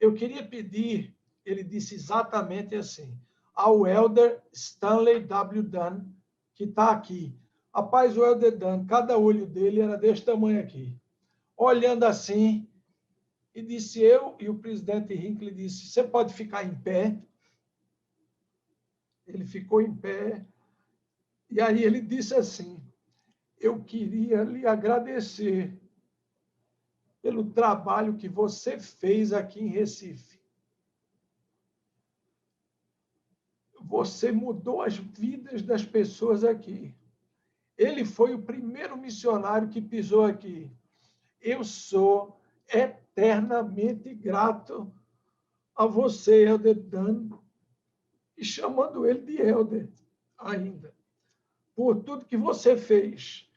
Eu queria pedir, ele disse exatamente assim, ao Elder Stanley W. Dunn, que está aqui. Rapaz, o Elder Dunn, cada olho dele era desse tamanho aqui. Olhando assim, e disse eu, e o presidente Hinckley disse, você pode ficar em pé? Ele ficou em pé, e aí ele disse assim, eu queria lhe agradecer pelo trabalho que você fez aqui em Recife. Você mudou as vidas das pessoas aqui. Ele foi o primeiro missionário que pisou aqui. Eu sou eternamente grato a você, Elder Dunn, e chamando ele de Elder ainda, por tudo que você fez.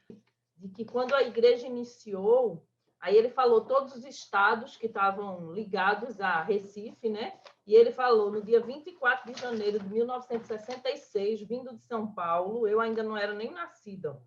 De que quando a igreja iniciou, aí ele falou todos os estados que estavam ligados a Recife, né? E ele falou, no dia 24 de janeiro de 1966, vindo de São Paulo, eu ainda não era nem nascida,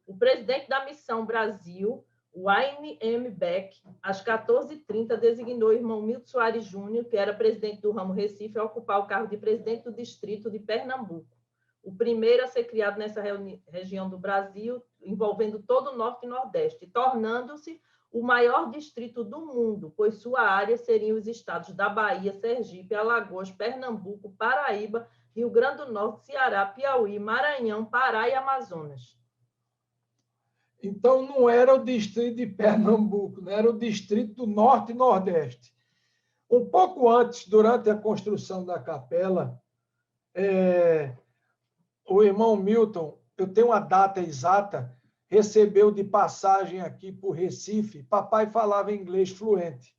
o presidente da Missão Brasil, Wayne M. Beck, às 14h30, designou o irmão Milton Soares Júnior, que era presidente do ramo Recife, a ocupar o cargo de presidente do distrito de Pernambuco, o primeiro a ser criado nessa região do Brasil, envolvendo todo o Norte e Nordeste, tornando-se o maior distrito do mundo, pois sua área seriam os estados da Bahia, Sergipe, Alagoas, Pernambuco, Paraíba, Rio Grande do Norte, Ceará, Piauí, Maranhão, Pará e Amazonas. Então, não era o distrito de Pernambuco, né? Era o distrito do Norte e Nordeste. Um pouco antes, durante a construção da capela, o irmão Milton, eu tenho uma data exata, recebeu de passagem aqui por Recife, papai falava inglês fluente,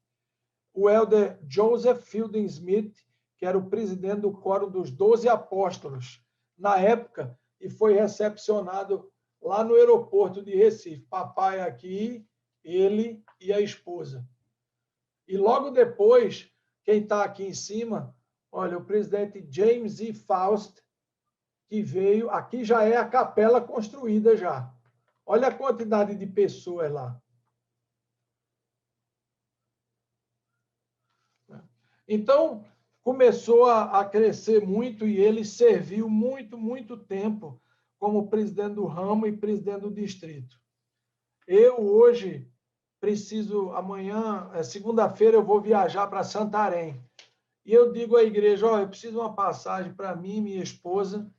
o elder Joseph Fielding Smith, que era o presidente do Quórum dos 12 Apóstolos, na época, e foi recepcionado lá no aeroporto de Recife. Papai aqui, ele e a esposa. E logo depois, quem está aqui em cima, olha, o presidente James E. Faust, que veio, aqui já é a capela construída já. Olha a quantidade de pessoas lá. Então, começou a crescer muito e ele serviu muito tempo como presidente do ramo e presidente do distrito. Eu, hoje, preciso, amanhã, segunda-feira, eu vou viajar para Santarém. E eu digo à igreja, eu preciso de uma passagem para mim e minha esposa,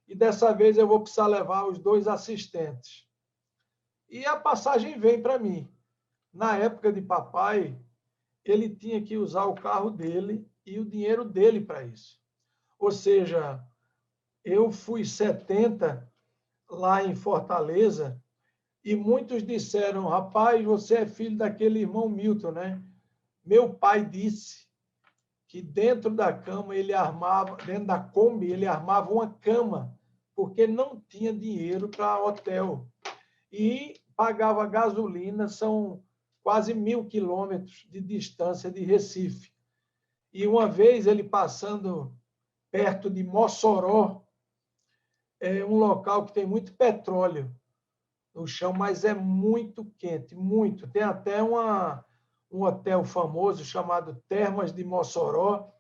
e dessa vez eu vou precisar levar os 2 assistentes. E a passagem vem para mim. Na época de papai, ele tinha que usar o carro dele e o dinheiro dele para isso. Ou seja, eu fui 70 lá em Fortaleza e muitos disseram, rapaz, você é filho daquele irmão Milton, né? Meu pai disse que dentro da cama ele armava, dentro da Kombi ele armava uma cama, porque não tinha dinheiro para hotel. E pagava gasolina, são quase 1.000 quilômetros de distância de Recife. E uma vez ele passando perto de Mossoró, é um local que tem muito petróleo no chão, mas é muito quente, muito. Tem até um hotel famoso chamado Termas de Mossoró,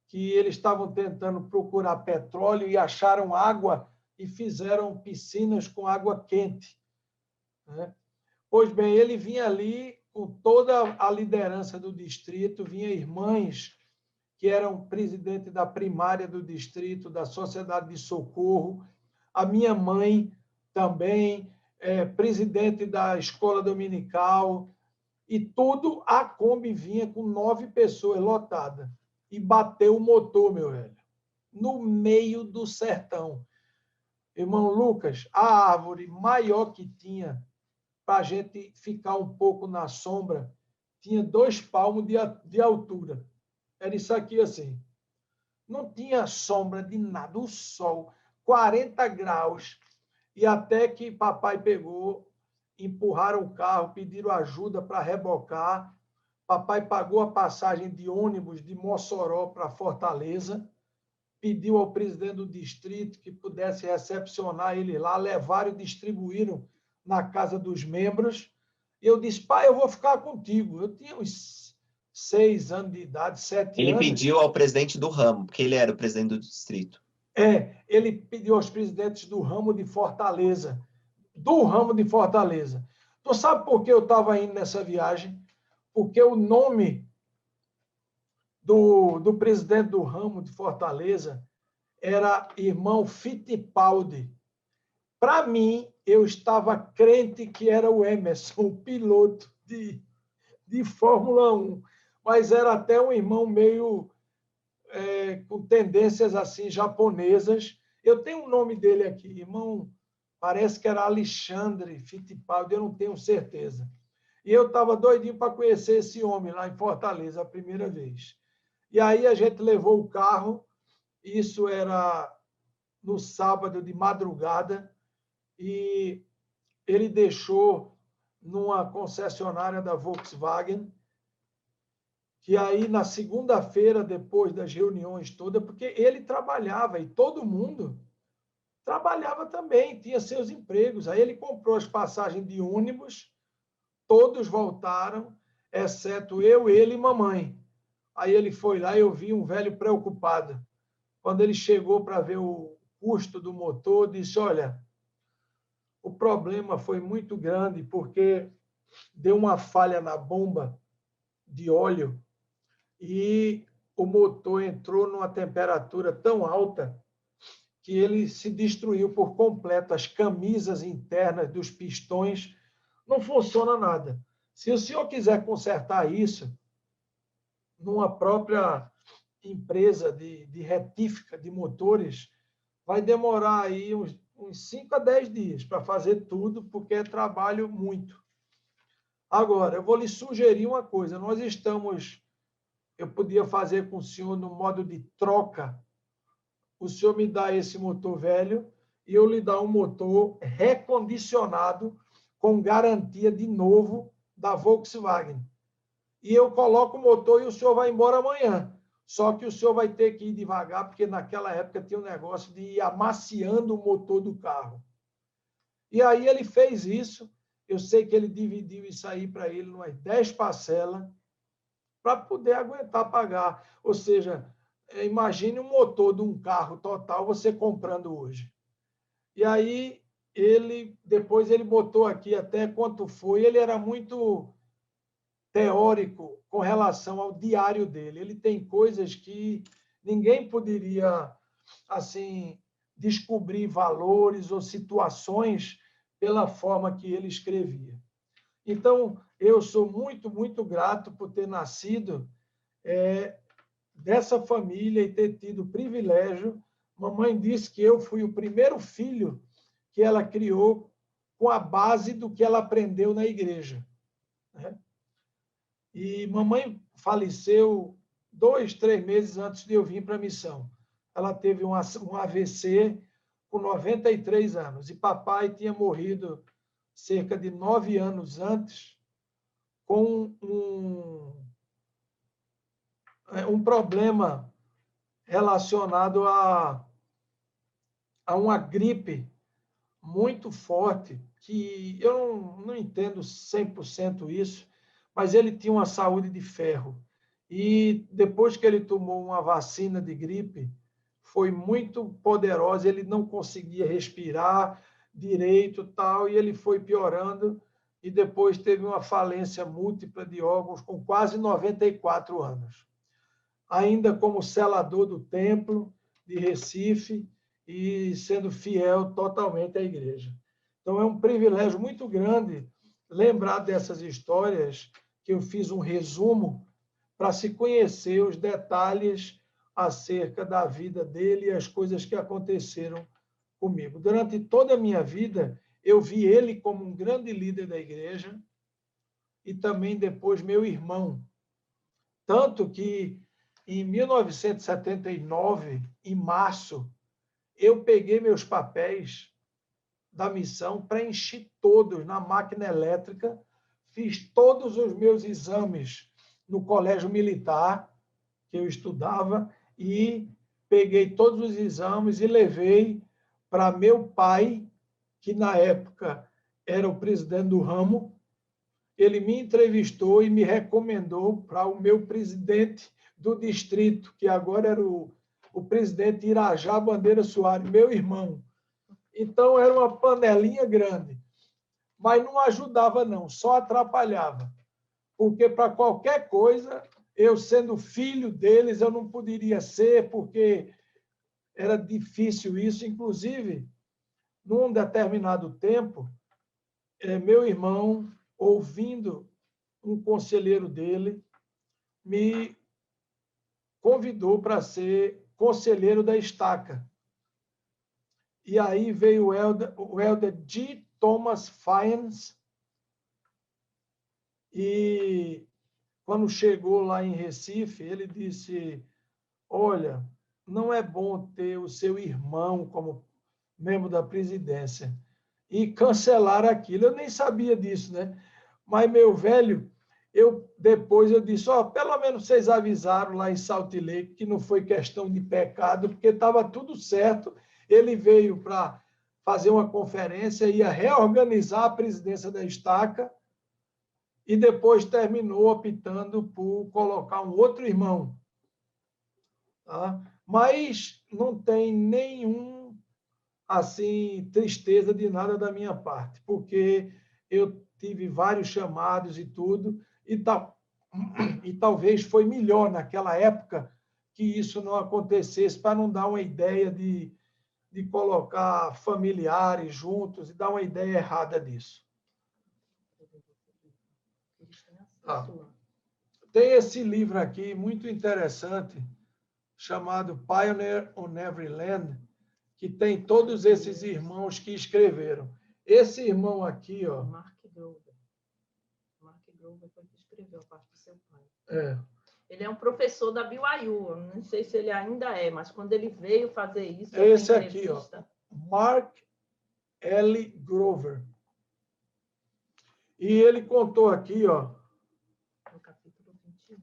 que eles estavam tentando procurar petróleo e acharam água e fizeram piscinas com água quente, né? Pois bem, ele vinha ali com toda a liderança do distrito, vinha irmãs que eram presidente da primária do distrito, da Sociedade de Socorro, a minha mãe também, presidente da escola dominical, e tudo, a Kombi vinha com 9 pessoas lotada. E bateu o motor, meu velho, no meio do sertão. Irmão Lucas, a árvore maior que tinha, para a gente ficar um pouco na sombra, tinha 2 palmos de altura. Era isso aqui assim. Não tinha sombra de nada, o sol, 40 graus. E até que papai pegou, empurraram o carro, pediram ajuda para rebocar. Papai pagou a passagem de ônibus de Mossoró para Fortaleza, pediu ao presidente do distrito que pudesse recepcionar ele lá, levaram e distribuíram na casa dos membros. E eu disse, pai, eu vou ficar contigo. Eu tinha uns 6 anos de idade, 7 Ele anos. pediu ao presidente do ramo, porque ele era o presidente do distrito. Ele pediu aos presidentes do ramo de Fortaleza. Do ramo de Fortaleza. Tu sabe por que eu estava indo nessa viagem? Porque o nome do presidente do ramo de Fortaleza era irmão Fittipaldi. Para mim, eu estava crente que era o Emerson, o piloto de Fórmula 1, mas era até um irmão meio com tendências assim japonesas. Eu tenho o nome dele aqui, irmão, parece que era Alexandre Fittipaldi, eu não tenho certeza. E eu estava doidinho para conhecer esse homem lá em Fortaleza a primeira vez. E aí a gente levou o carro, isso era no sábado de madrugada, e ele deixou numa concessionária da Volkswagen, que aí na segunda-feira, depois das reuniões todas, porque ele trabalhava e todo mundo trabalhava também, tinha seus empregos. Aí ele comprou as passagens de ônibus, todos voltaram, exceto eu, ele e mamãe. Aí ele foi lá e eu vi um velho preocupado. Quando ele chegou para ver o custo do motor, disse, olha, o problema foi muito grande porque deu uma falha na bomba de óleo e o motor entrou numa temperatura tão alta que ele se destruiu por completo. As camisas internas dos pistões não funciona nada. Se o senhor quiser consertar isso numa própria empresa de retífica de motores, vai demorar aí uns 5 a 10 dias para fazer tudo, porque é trabalho muito. Agora, eu vou lhe sugerir uma coisa. Eu podia fazer com o senhor no modo de troca. O senhor me dá esse motor velho e eu lhe dou um motor recondicionado com garantia de novo da Volkswagen. E eu coloco o motor e o senhor vai embora amanhã. Só que o senhor vai ter que ir devagar, porque naquela época tinha um negócio de ir amaciando o motor do carro. E aí ele fez isso. Eu sei que ele dividiu isso aí para ele umas 10 parcelas para poder aguentar pagar. Ou seja, imagine um motor de um carro total você comprando hoje. E aí depois ele botou aqui até quanto foi. Ele era muito teórico com relação ao diário dele. Ele tem coisas que ninguém poderia assim descobrir valores ou situações pela forma que ele escrevia. Então, eu sou muito, muito grato por ter nascido dessa família e ter tido o privilégio. Mamãe disse que eu fui o primeiro filho que ela criou com a base do que ela aprendeu na igreja, né? E mamãe faleceu 2, 3 meses antes de eu vir para a missão. Ela teve um AVC com 93 anos. E papai tinha morrido cerca de 9 anos antes com um problema relacionado a uma gripe muito forte, que eu não entendo 100% isso, mas ele tinha uma saúde de ferro. E depois que ele tomou uma vacina de gripe, foi muito poderosa, ele não conseguia respirar direito, tal, e ele foi piorando, e depois teve uma falência múltipla de órgãos com quase 94 anos. Ainda como selador do templo de Recife e sendo fiel totalmente à igreja. Então, é um privilégio muito grande lembrar dessas histórias, que eu fiz um resumo para se conhecer os detalhes acerca da vida dele e as coisas que aconteceram comigo. Durante toda a minha vida, eu vi ele como um grande líder da igreja e também depois meu irmão. Tanto que, em 1979, em março, eu peguei meus papéis da missão, preenchi todos na máquina elétrica, fiz todos os meus exames no colégio militar que eu estudava e peguei todos os exames e levei para meu pai, que na época era o presidente do ramo, ele me entrevistou e me recomendou para o meu presidente do distrito, que agora era o presidente Irajá Bandeira Soares, meu irmão. Então, era uma panelinha grande. Mas não ajudava, não, só atrapalhava. Porque, para qualquer coisa, eu sendo filho deles, eu não poderia ser, porque era difícil isso. Inclusive, num determinado tempo, meu irmão, ouvindo um conselheiro dele, me convidou para ser conselheiro da estaca. E aí veio o elder G. Thomas Fynes, e quando chegou lá em Recife, ele disse, olha, não é bom ter o seu irmão como membro da presidência. E cancelar aquilo. Eu nem sabia disso, né? Mas, meu velho, depois eu disse, pelo menos vocês avisaram lá em Salt Lake que não foi questão de pecado, porque estava tudo certo. Ele veio para fazer uma conferência, ia reorganizar a presidência da estaca e depois terminou optando por colocar um outro irmão. Tá? Mas não tem nenhum, assim, tristeza de nada da minha parte, porque eu tive vários chamados e tudo, e talvez foi melhor naquela época que isso não acontecesse, para não dar uma ideia de colocar familiares juntos e dar uma ideia errada disso. Tem esse livro aqui, muito interessante, chamado Pioneer on Every Land, que tem todos esses irmãos que escreveram. Esse irmão aqui, Mark Grover. Mark Grover foi que escreveu a parte do seu pai. Ele é um professor da BYU, não sei se ele ainda é, mas quando ele veio fazer isso... Esse aqui, Mark L. Grover. E ele contou aqui, no capítulo 21.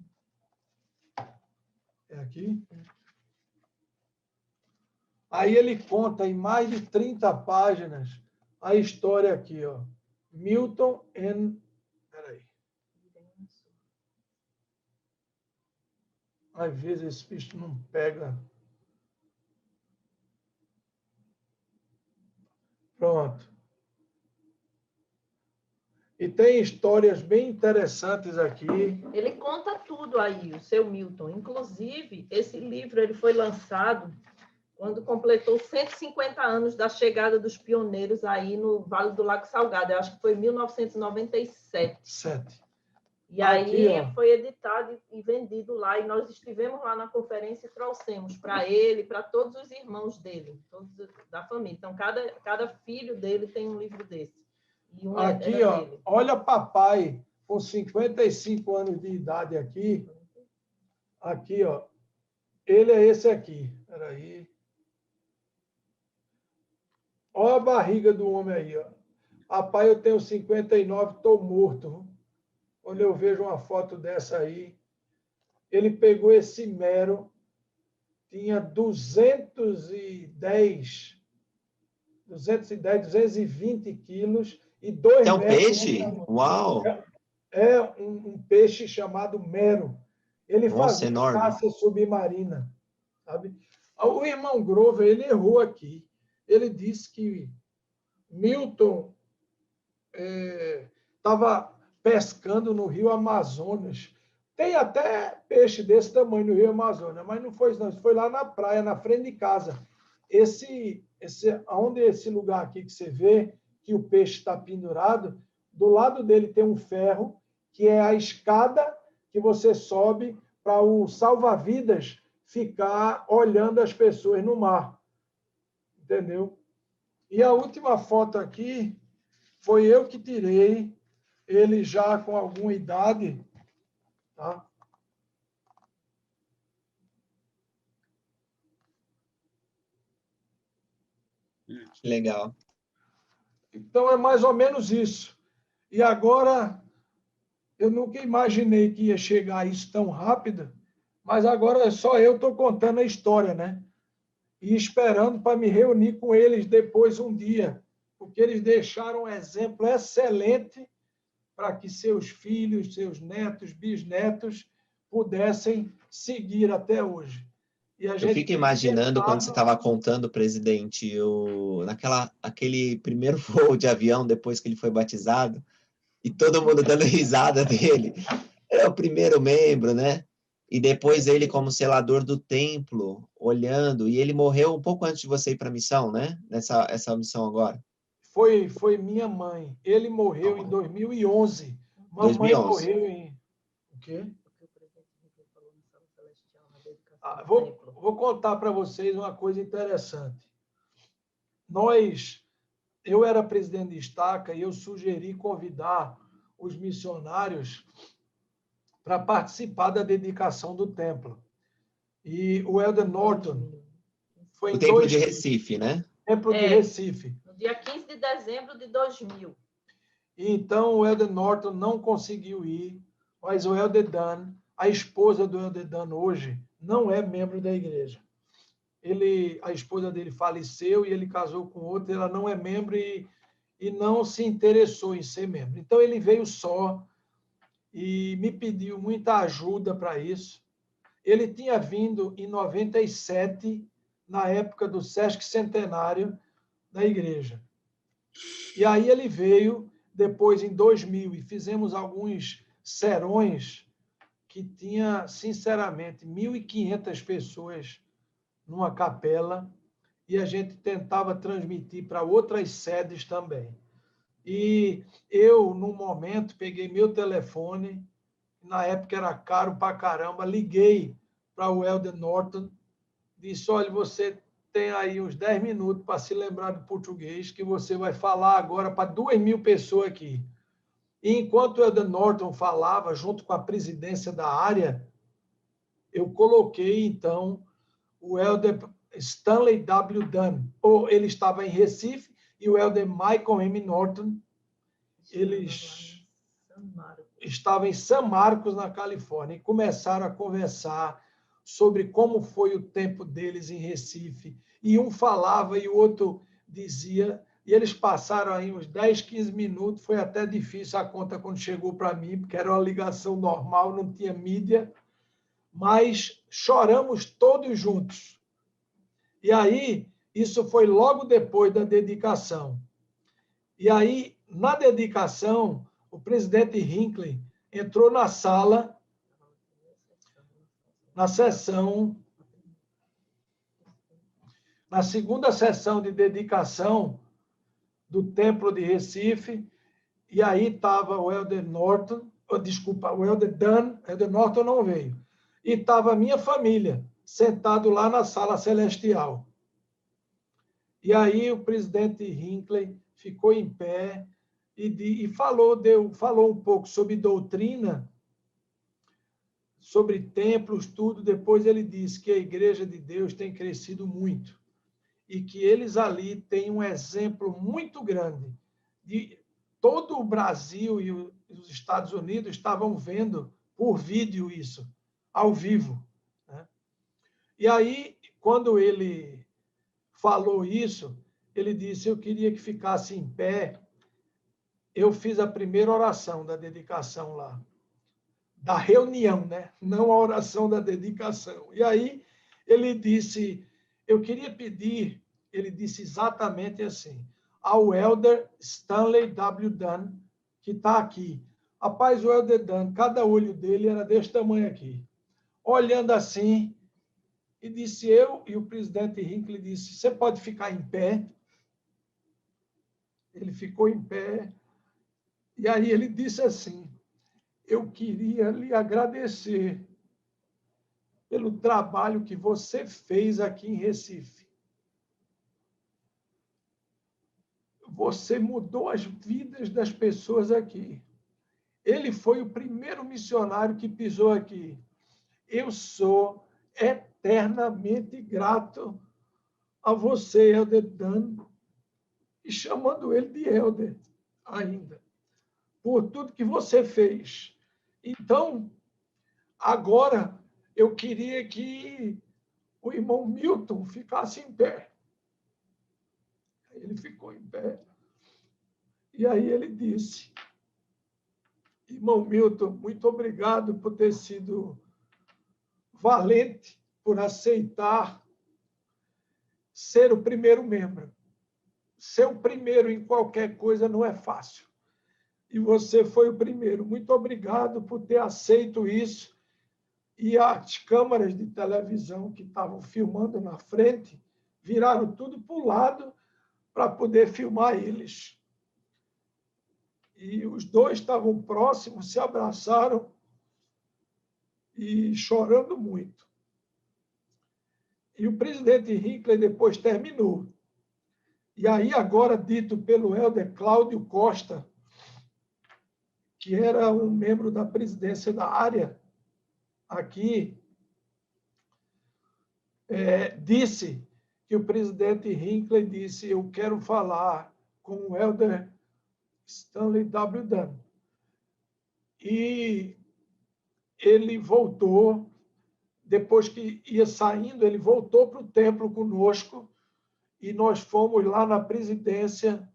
É aqui? Aí ele conta em mais de 30 páginas a história aqui, Milton and... Peraí. Às vezes esse bicho não pega. Pronto. E tem histórias bem interessantes aqui. Ele conta tudo aí, o seu Milton. Inclusive, esse livro ele foi lançado quando completou 150 anos da chegada dos pioneiros aí no Vale do Lago Salgado. Eu acho que foi em 1997. E aí foi editado e vendido lá, e nós estivemos lá na conferência e trouxemos para ele, para todos os irmãos dele, todos da família. Então, cada filho dele tem um livro desse. E um aqui, dele. Olha papai com 55 anos de idade aqui. Aqui, ele é esse aqui. Espera aí. Olha a barriga do homem aí, Rapaz, eu tenho 59, estou morto. Quando eu vejo uma foto dessa aí, ele pegou esse mero, tinha 220 quilos e 2 É um metros. peixe? Uau! É um peixe chamado mero. Ele fazia caça submarina, sabe? O irmão Grover, ele errou aqui. Ele disse que Milton estava pescando no Rio Amazonas. Tem até peixe desse tamanho no Rio Amazonas, mas não foi, não. Foi lá na praia, na frente de casa. Onde esse lugar aqui que você vê que o peixe está pendurado, do lado dele tem um ferro, que é a escada que você sobe para o salva-vidas ficar olhando as pessoas no mar. Entendeu? E a última foto aqui foi eu que tirei, ele já com alguma idade, tá? Que legal. Então, é mais ou menos isso. E agora, eu nunca imaginei que ia chegar a isso tão rápido, mas agora só eu estou contando a história, né? E esperando para me reunir com eles depois um dia, porque eles deixaram um exemplo excelente para que seus filhos, seus netos, bisnetos pudessem seguir até hoje. E a Eu gente fico imaginando quando você tentava... estava contando, presidente, aquele primeiro voo de avião depois que ele foi batizado, e todo mundo dando risada dele. É o primeiro membro, né? E depois ele como selador do templo, olhando, e ele morreu um pouco antes de você ir para a missão, né? Essa missão agora. Foi minha mãe. Ele morreu em 2011. Mamãe 2011. morreu em... O quê? Vou contar para vocês uma coisa interessante. Eu era presidente de estaca e eu sugeri convidar os missionários para participar da dedicação do templo. E o Elder Norton foi O em templo de Recife, né? Templo de Recife. No dia 15 de dezembro de 2000. Então, o Elder Norton não conseguiu ir, mas o Elder Dan, a esposa do Elder Dan hoje, não é membro da igreja. A esposa dele faleceu e ele casou com outra, ela não é membro e não se interessou em ser membro. Então, ele veio só e me pediu muita ajuda para isso. Ele tinha vindo em 97, na época do Sesc Centenário da igreja. E aí ele veio depois em 2000 e fizemos alguns serões que tinha, sinceramente, 1.500 pessoas numa capela e a gente tentava transmitir para outras sedes também. E eu, num momento, peguei meu telefone, na época era caro pra caramba, liguei para o Elder Norton, disse, olha, você tem aí uns 10 minutos para se lembrar do português, que você vai falar agora para 2.000 pessoas aqui. E enquanto o Elder Norton falava, junto com a presidência da área, eu coloquei, então, o Elder Stanley W. Dunn. Ele estava em Recife, e o Elder Michael M. Norton, eles estavam em San Marcos, na Califórnia, e começaram a conversar sobre como foi o tempo deles em Recife. E um falava e o outro dizia, e eles passaram aí uns 10, 15 minutos, foi até difícil a conta quando chegou para mim, porque era uma ligação normal, não tinha mídia, mas choramos todos juntos. E aí, isso foi logo depois da dedicação. E aí, na dedicação, o presidente Hinckley entrou na sala, na segunda sessão de dedicação do Templo de Recife, e aí estava o Elder Norton, o Elder Dan, o Elder Norton não veio, e estava a minha família, sentado lá na sala celestial. E aí o presidente Hinckley ficou em pé e falou um pouco sobre doutrina, sobre templos, tudo. Depois ele disse que a Igreja de Deus tem crescido muito e que eles ali têm um exemplo muito grande. De todo o Brasil e os Estados Unidos estavam vendo por vídeo isso, ao vivo, né? E aí, quando ele falou isso, ele disse, eu queria que ficasse em pé. Eu fiz a primeira oração da dedicação lá, da reunião, né? Não a oração da dedicação. E aí ele disse, eu queria pedir, ele disse exatamente assim, ao Elder Stanley W. Dunn, que está aqui. Rapaz, o Elder Dunn, cada olho dele era desse tamanho aqui. Olhando assim, e disse eu, e o presidente Hinckley disse, você pode ficar em pé? Ele ficou em pé, e aí ele disse assim, eu queria lhe agradecer pelo trabalho que você fez aqui em Recife. Você mudou as vidas das pessoas aqui. Ele foi o primeiro missionário que pisou aqui. Eu sou eternamente grato a você, Elder Dan, e chamando ele de Elder ainda, por tudo que você fez. Então, agora, eu queria que o irmão Milton ficasse em pé. Ele ficou em pé. E aí ele disse, Irmão Milton, muito obrigado por ter sido valente, por aceitar ser o primeiro membro. Ser o primeiro em qualquer coisa não é fácil. E você foi o primeiro. Muito obrigado por ter aceito isso. E as câmeras de televisão que estavam filmando na frente viraram tudo para o lado para poder filmar eles. E os dois estavam próximos, se abraçaram e chorando muito. E o presidente Hinckley depois terminou. E aí, agora, dito pelo Elder Cláudio Costa, que era um membro da presidência da área aqui, disse que o presidente Hinckley disse: eu quero falar com o Elder Stanley W. Dunn. E ele voltou, depois que ia saindo, ele voltou para o templo conosco, e nós fomos lá na presidência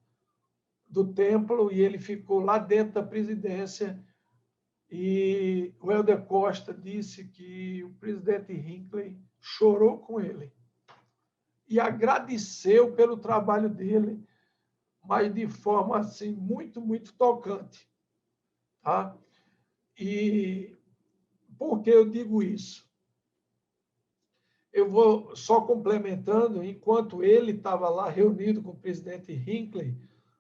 do templo, e ele ficou lá dentro da presidência, e o Elder Costa disse que o presidente Hinckley chorou com ele e agradeceu pelo trabalho dele, mas de forma assim muito, muito tocante. Tá? E por que eu digo isso? Eu vou só complementando, enquanto ele estava lá reunido com o presidente Hinckley,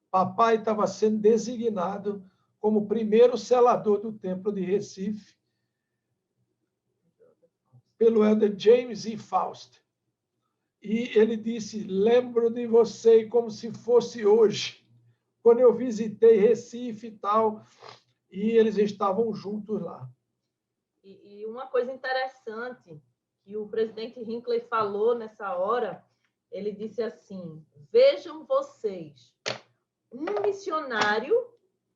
papai estava sendo designado como primeiro selador do Templo de Recife pelo Elder James E. Faust. E ele disse: lembro de você como se fosse hoje, quando eu visitei Recife e tal, e eles estavam juntos lá. E uma coisa interessante que o presidente Hinckley falou nessa hora, ele disse assim: vejam vocês, um missionário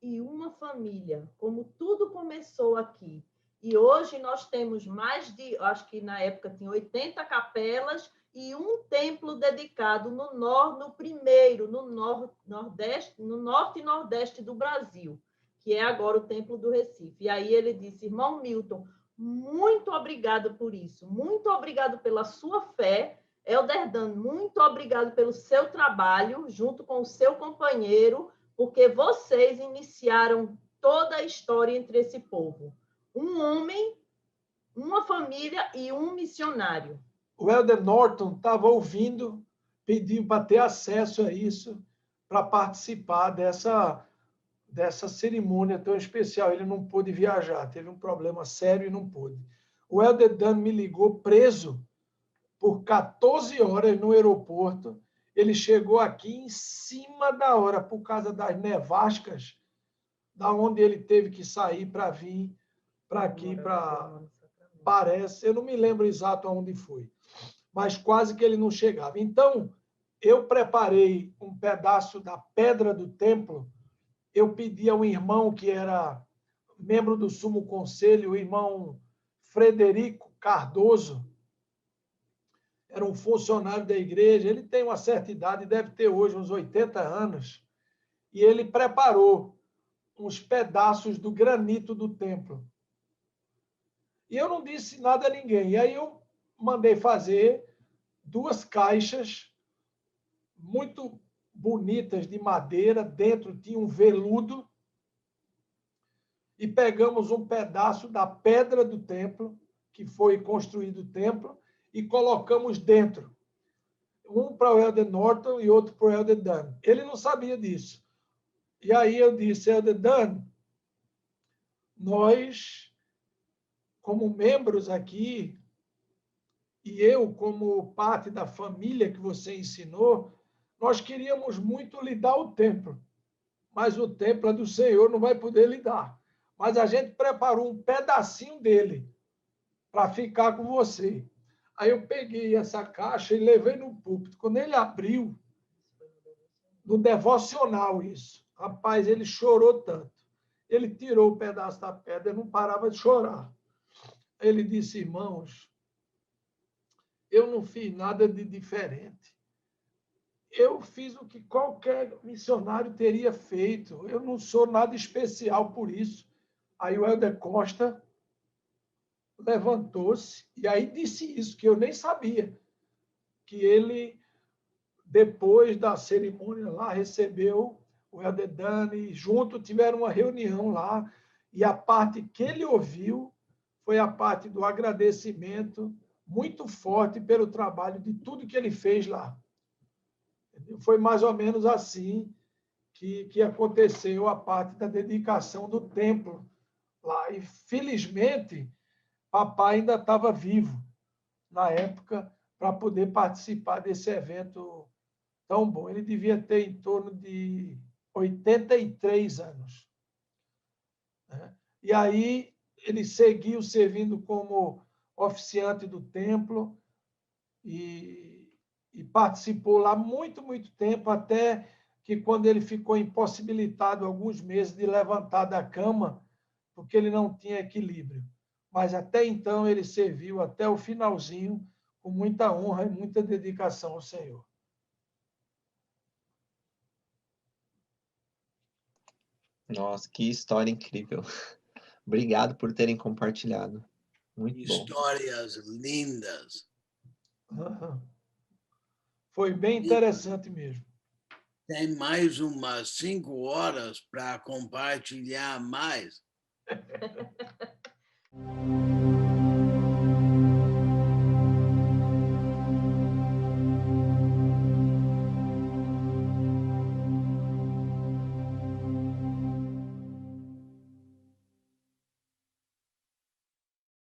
e uma família, como tudo começou aqui. E hoje nós temos mais de, acho que na época tinha 80 capelas e um templo dedicado no primeiro, no norte e nordeste do Brasil, que é agora o Templo do Recife. E aí ele disse: irmão Milton, muito obrigado por isso, muito obrigado pela sua fé. Elder Dan, muito obrigado pelo seu trabalho, junto com o seu companheiro, porque vocês iniciaram toda a história entre esse povo. Um homem, uma família e um missionário. O Elder Norton estava ouvindo, pediu para ter acesso a isso, para participar dessa cerimônia tão especial. Ele não pôde viajar, teve um problema sério e não pôde. O Elder Dan me ligou preso por 14 horas no aeroporto. Ele chegou aqui em cima da hora, por causa das nevascas, da onde ele teve que sair para vir para aqui, parece, eu não me lembro exato aonde foi, mas quase que ele não chegava. Então, eu preparei um pedaço da pedra do templo. Eu pedi a um irmão que era membro do Sumo Conselho, o irmão Frederico Cardoso, era um funcionário da igreja, ele tem uma certa idade, deve ter hoje uns 80 anos, e ele preparou uns pedaços do granito do templo. E eu não disse nada a ninguém. E aí eu mandei fazer 2 caixas muito bonitas de madeira, dentro tinha um veludo, e pegamos um pedaço da pedra do templo, que foi construído o templo, e colocamos dentro. Um para o Elder Norton e outro para o Elder Dan. Ele não sabia disso. E aí eu disse: Elder Dan, nós, como membros aqui, e eu, como parte da família que você ensinou, nós queríamos muito lhe dar o templo, mas o templo é do Senhor, não vai poder lhe dar. Mas a gente preparou um pedacinho dele para ficar com você. Aí eu peguei essa caixa e levei no púlpito. Quando ele abriu, no devocional isso, rapaz, ele chorou tanto. Ele tirou o pedaço da pedra, não parava de chorar. Ele disse: irmãos, eu não fiz nada de diferente. Eu fiz o que qualquer missionário teria feito. Eu não sou nada especial por isso. Aí o Helder Costa levantou-se e aí disse isso, que eu nem sabia, que ele, depois da cerimônia lá, recebeu o Helder Dani, junto tiveram uma reunião lá, e a parte que ele ouviu foi a parte do agradecimento muito forte pelo trabalho de tudo que ele fez lá. Foi mais ou menos assim que aconteceu a parte da dedicação do templo lá. E, felizmente, papai ainda estava vivo na época para poder participar desse evento tão bom. Ele devia ter em torno de 83 anos. Né? E aí ele seguiu servindo como oficiante do templo e participou lá muito, muito tempo, até que quando ele ficou impossibilitado alguns meses de levantar da cama, porque ele não tinha equilíbrio. Mas até então ele serviu até o finalzinho com muita honra e muita dedicação ao Senhor. Nossa, que história incrível. Obrigado por terem compartilhado. Muito bom. Histórias lindas. Foi bem interessante mesmo. Tem mais umas 5 horas para compartilhar mais.